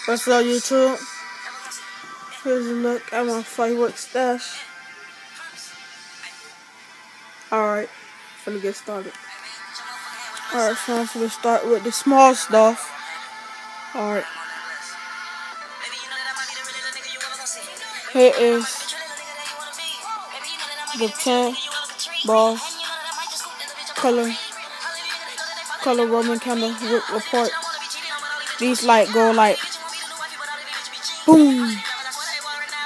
What's up, YouTube? Here's a look at my Firework Stash. Alright, finna get started. Alright, so I'm finna start with the small stuff. Alright. Here is the 10 balls, color Roman candle whip report. These light go like boom,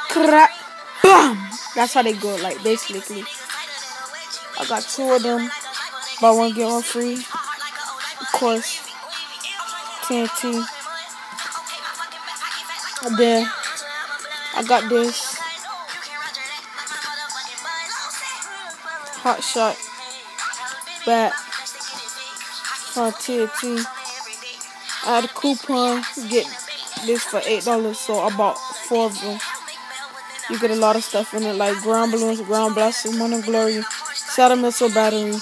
crack, bam. That's how they go, like basically. I got 2 of them, buy one get one free. Of course, TNT. And then I got this hot shot bat from TNT. I had a coupon, get this for $8, so I bought 4 of them. You get a lot of stuff in it, like ground balloons, ground blasters, morning glory, shadow missile battery,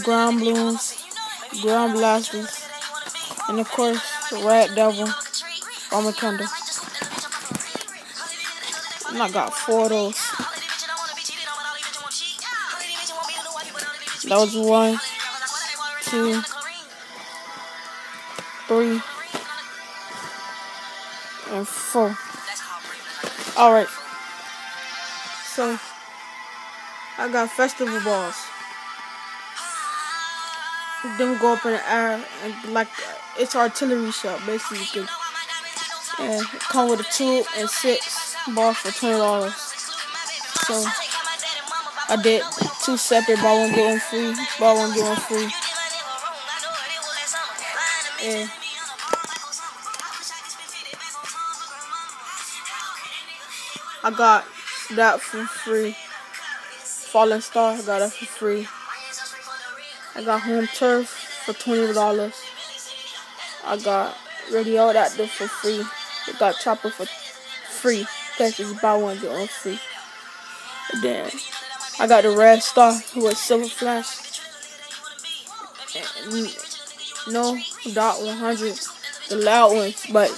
ground balloons, ground blasters, and of course, red devil, Roman candle. And I got 4 of those. That was 1, 2, 3, and 4. Alright, so I got festival balls. Them go up in the air and like it's artillery shot basically. And it come with a 2 and 6 balls for $20. So I did 2 separate, buy one get one free, buy one get one free. And I got that for free. Fallen Star, I got that for free. I got Home Turf for $20. I got Radio Active for free. I got Chopper for free. That's just buy one get one free. And then I got the Red Star with Silver Flash. And no dot 100, the loud ones, but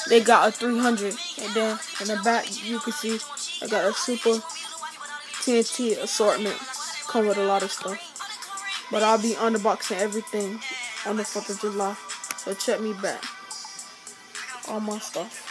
they got a 300. And then in the back you can see I got a super TNT assortment. Come with a lot of stuff. But I'll be unboxing everything on the 4th of July. So check me back. All my stuff.